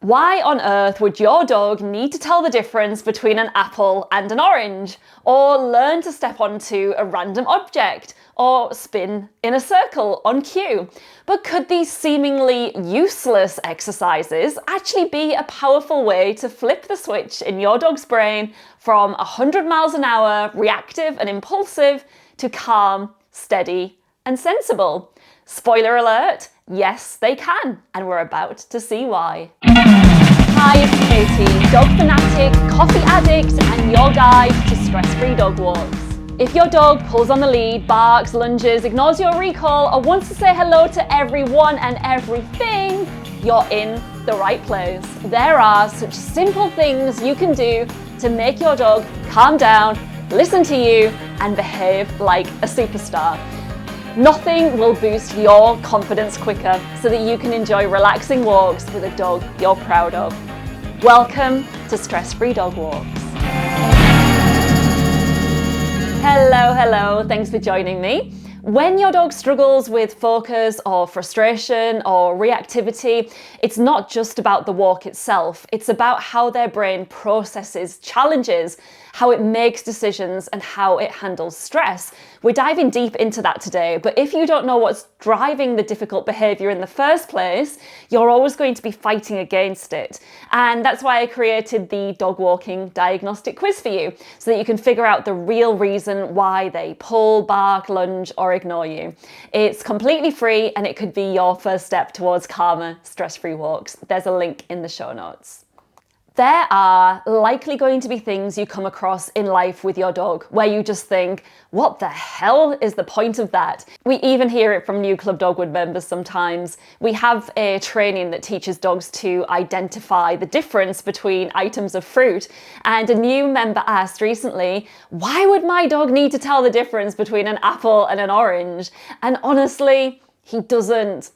Why on earth would your dog need to tell the difference between an apple and an orange? Or learn to step onto a random object? Or spin in a circle on cue? But could these seemingly useless exercises actually be a powerful way to flip the switch in your dog's brain from 100 miles an hour, reactive and impulsive, to calm, steady and sensible? Spoiler alert, yes they can, and we're about to see why. Hi, it's Katie, dog fanatic, coffee addict, and your guide to stress-free dog walks. If your dog pulls on the lead, barks, lunges, ignores your recall, or wants to say hello to everyone and everything, you're in the right place. There are such simple things you can do to make your dog calm down, listen to you, and behave like a superstar. Nothing will boost your confidence quicker so that you can enjoy relaxing walks with a dog you're proud of. Welcome to Stress-Free Dog Walks. Hello, thanks for joining me. When your dog struggles with focus or frustration or reactivity, it's not just about the walk itself, it's about how their brain processes challenges, how it makes decisions, and how it handles stress. We're diving deep into that today, but if you don't know what's driving the difficult behavior in the first place, you're always going to be fighting against it. And that's why I created the Dog Walking Diagnostic Quiz for you, so that you can figure out the real reason why they pull, bark, lunge, or ignore you. It's completely free and it could be your first step towards calmer, stress-free walks. There's a link in the show notes. There are likely going to be things you come across in life with your dog where you just think, what the hell is the point of that? We even hear it from new Club Dogwood members sometimes. We have a training that teaches dogs to identify the difference between items of fruit. And a new member asked recently, why would my dog need to tell the difference between an apple and an orange? And honestly, He doesn't,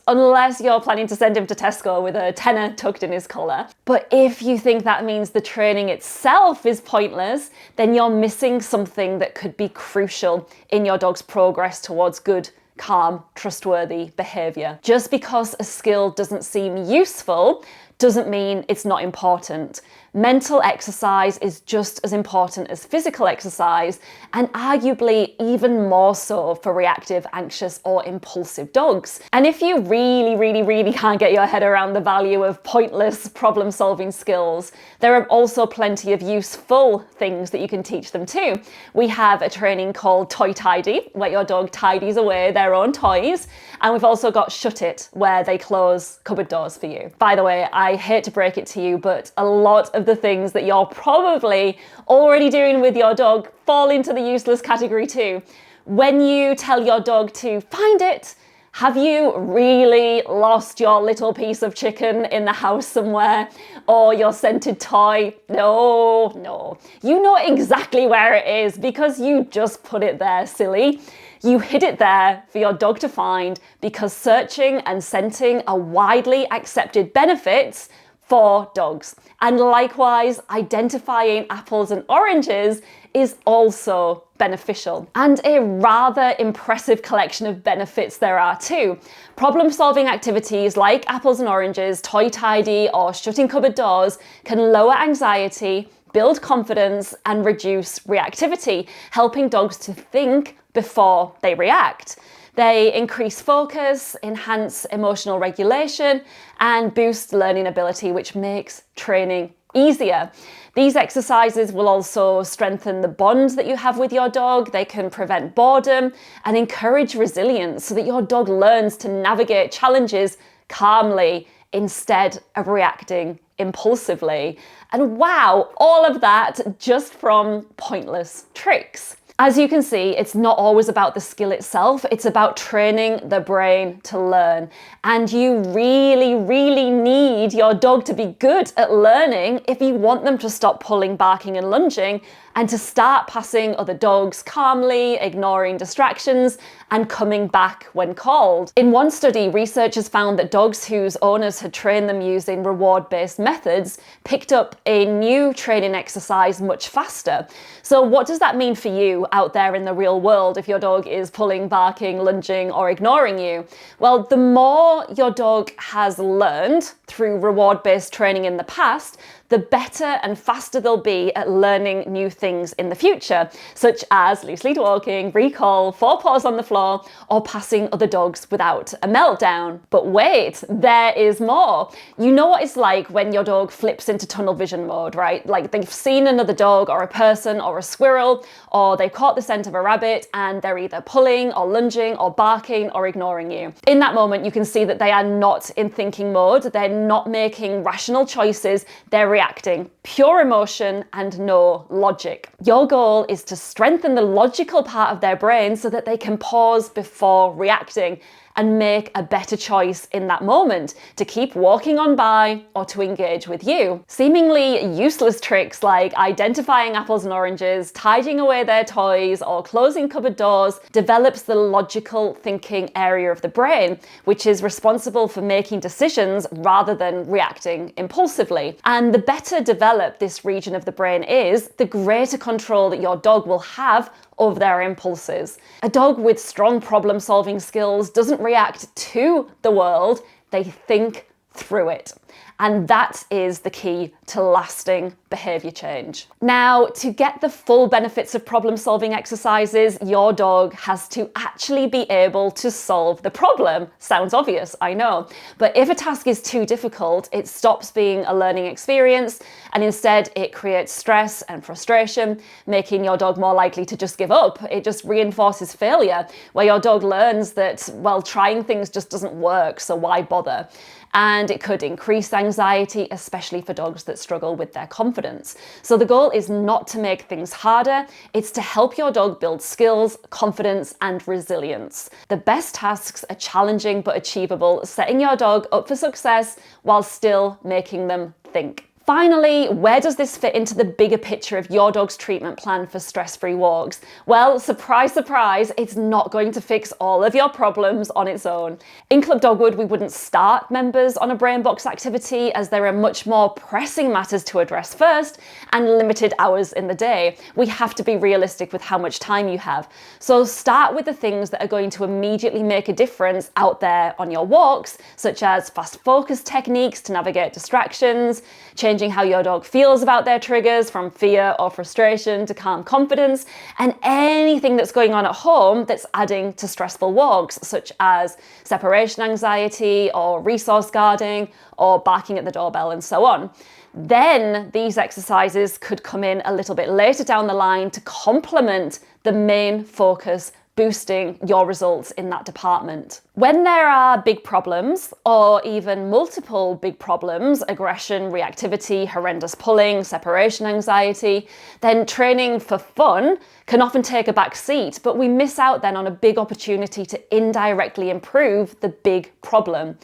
unless you're planning to send him to Tesco with a tenner tucked in his collar. But if you think that means the training itself is pointless, then you're missing something that could be crucial in your dog's progress towards good, calm, trustworthy behavior. Just because a skill doesn't seem useful doesn't mean it's not important. Mental exercise is just as important as physical exercise, and arguably even more so for reactive, anxious, or impulsive dogs. And if you really can't get your head around the value of pointless problem-solving skills, there are also plenty of useful things that you can teach them too. We have a training called Toy Tidy, where your dog tidies away their own toys, and we've also got Shut It, where they close cupboard doors for you. By the way, I hate to break it to you, but a lot of the things that you're probably already doing with your dog fall into the useless category too. When you tell your dog to find it, have you really lost your little piece of chicken in the house somewhere? Or your scented toy? No. You know exactly where it is because you just put it there, silly. You hid it there for your dog to find because searching and scenting are widely accepted benefits for dogs. And likewise, identifying apples and oranges is also beneficial. And a rather impressive collection of benefits there are too. Problem-solving activities like apples and oranges, toy tidy, or shutting cupboard doors can lower anxiety, build confidence, and reduce reactivity, helping dogs to think before they react. They increase focus, enhance emotional regulation, and boost learning ability, which makes training easier. These exercises will also strengthen the bond that you have with your dog. They can prevent boredom and encourage resilience so that your dog learns to navigate challenges calmly instead of reacting impulsively. And wow, all of that just from pointless tricks. As you can see, it's not always about the skill itself, it's about training the brain to learn. And you really need your dog to be good at learning if you want them to stop pulling, barking, and lunging and to start passing other dogs calmly, ignoring distractions, and coming back when called. In one study, researchers found that dogs whose owners had trained them using reward-based methods picked up a new training exercise much faster. So what does that mean for you out there in the real world if your dog is pulling, barking, lunging, or ignoring you? Well, the more your dog has learned through reward-based training in the past, the better and faster they'll be at learning new things in the future, such as loose lead walking, recall, 4 paws on the floor, or passing other dogs without a meltdown. But wait, there is more. You know what it's like when your dog flips into tunnel vision mode, right? Like they've seen another dog or a person or a squirrel, or they've caught the scent of a rabbit and they're either pulling or lunging or barking or ignoring you. In that moment, you can see that they are not in thinking mode. They're not making rational choices. They're reacting, pure emotion and no logic. Your goal is to strengthen the logical part of their brain so that they can pause before reacting and make a better choice in that moment to keep walking on by or to engage with you. Seemingly useless tricks like identifying apples and oranges, tidying away their toys, or closing cupboard doors develops the logical thinking area of the brain, which is responsible for making decisions rather than reacting impulsively. And the better developed this region of the brain is, the greater control that your dog will have of their impulses. A dog with strong problem-solving skills doesn't react to the world, they think through it. And that is the key to lasting behaviour change. Now, to get the full benefits of problem-solving exercises, your dog has to actually be able to solve the problem. Sounds obvious, I know. But if a task is too difficult, it stops being a learning experience, and instead it creates stress and frustration, making your dog more likely to just give up. It just reinforces failure, where your dog learns that, well, trying things just doesn't work, so why bother? And it could increase anxiety, especially for dogs that struggle with their confidence. So the goal is not to make things harder, it's to help your dog build skills, confidence, and resilience. The best tasks are challenging but achievable, setting your dog up for success while still making them think. Finally, where does this fit into the bigger picture of your dog's treatment plan for stress-free walks? Well, surprise, surprise, it's not going to fix all of your problems on its own. In Club Dogwood, we wouldn't start members on a brain box activity as there are much more pressing matters to address first and limited hours in the day. We have to be realistic with how much time you have. So start with the things that are going to immediately make a difference out there on your walks, such as fast focus techniques to navigate distractions, changing how your dog feels about their triggers from fear or frustration to calm confidence, and anything that's going on at home that's adding to stressful walks, such as separation anxiety or resource guarding or barking at the doorbell and so on. Then these exercises could come in a little bit later down the line to complement the main focus, boosting your results in that department. When there are big problems, or even multiple big problems, aggression, reactivity, horrendous pulling, separation anxiety, then training for fun can often take a back seat, but we miss out then on a big opportunity to indirectly improve the big problem.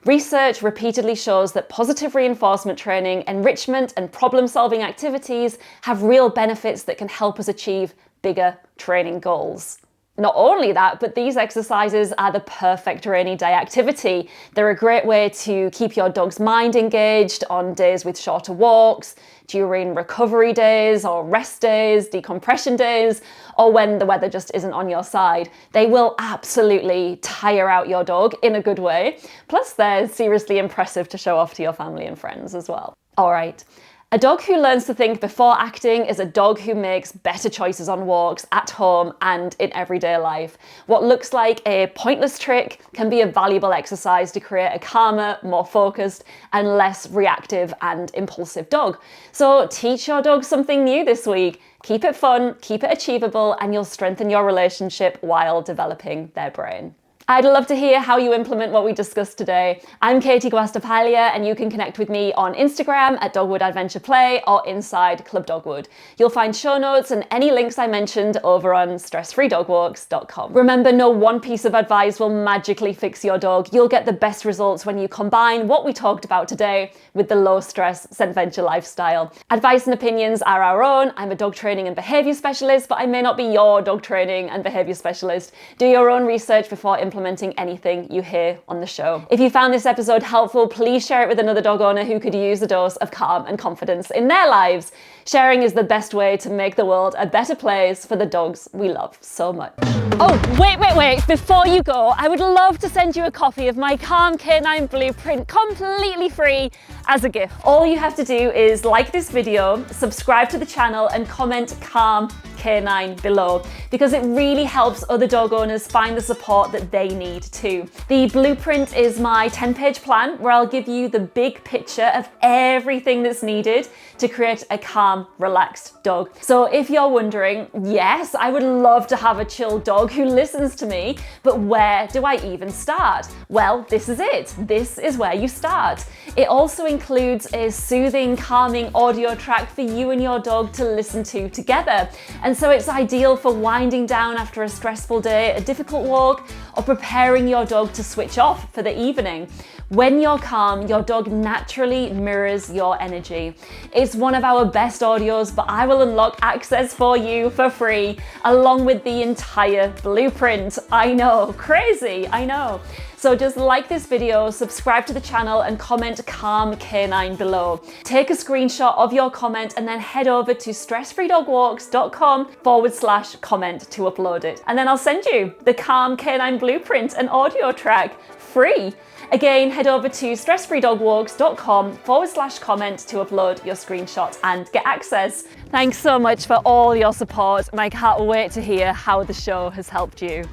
Research repeatedly shows that positive reinforcement training, enrichment, and problem-solving activities have real benefits that can help us achieve bigger training goals. Not only that, but these exercises are the perfect rainy day activity. They're a great way to keep your dog's mind engaged on days with shorter walks, during recovery days or rest days, decompression days, or when the weather just isn't on your side. They will absolutely tire out your dog in a good way. Plus, they're seriously impressive to show off to your family and friends as well. All right. A dog who learns to think before acting is a dog who makes better choices on walks, at home, and in everyday life. What looks like a pointless trick can be a valuable exercise to create a calmer, more focused, and less reactive and impulsive dog. So teach your dog something new this week. Keep it fun, keep it achievable, and you'll strengthen your relationship while developing their brain. I'd love to hear how you implement what we discussed today. I'm Katie Guastapalia, and you can connect with me on Instagram at Dogwood Adventure Play or inside Club Dogwood. You'll find show notes and any links I mentioned over on stressfreedogwalks.com. Remember, no one piece of advice will magically fix your dog. You'll get the best results when you combine what we talked about today with the low stress Scentventure lifestyle. Advice and opinions are our own. I'm a dog training and behaviour specialist, but I may not be your dog training and behaviour specialist. Do your own research before implementing anything you hear on the show. If you found this episode helpful, please share it with another dog owner who could use a dose of calm and confidence in their lives. Sharing is the best way to make the world a better place for the dogs we love so much. Oh, wait. Before you go, I would love to send you a copy of my Calm Canine Blueprint completely free as a gift. All you have to do is like this video, subscribe to the channel, and comment Calm Canine below, because it really helps other dog owners find the support that they need too. The blueprint is my 10-page plan where I'll give you the big picture of everything that's needed to create a calm, relaxed dog. So if you're wondering, yes, I would love to have a chill dog who listens to me, but where do I even start? Well, this is it. This is where you start. It also includes a soothing, calming audio track for you and your dog to listen to together. And so it's ideal for winding down after a stressful day, a difficult walk, or preparing your dog to switch off for the evening. When you're calm, your dog naturally mirrors your energy. It's one of our best audios, but I will unlock access for you for free, along with the entire blueprint. I know, crazy, I know. So just like this video, subscribe to the channel, and comment Calm Canine below. Take a screenshot of your comment and then head over to stressfreedogwalks.com/comment to upload it. And then I'll send you the Calm Canine Blueprint and audio track free. Again, head over to stressfreedogwalks.com/comment to upload your screenshot and get access. Thanks so much for all your support, and I can't wait to hear how the show has helped you.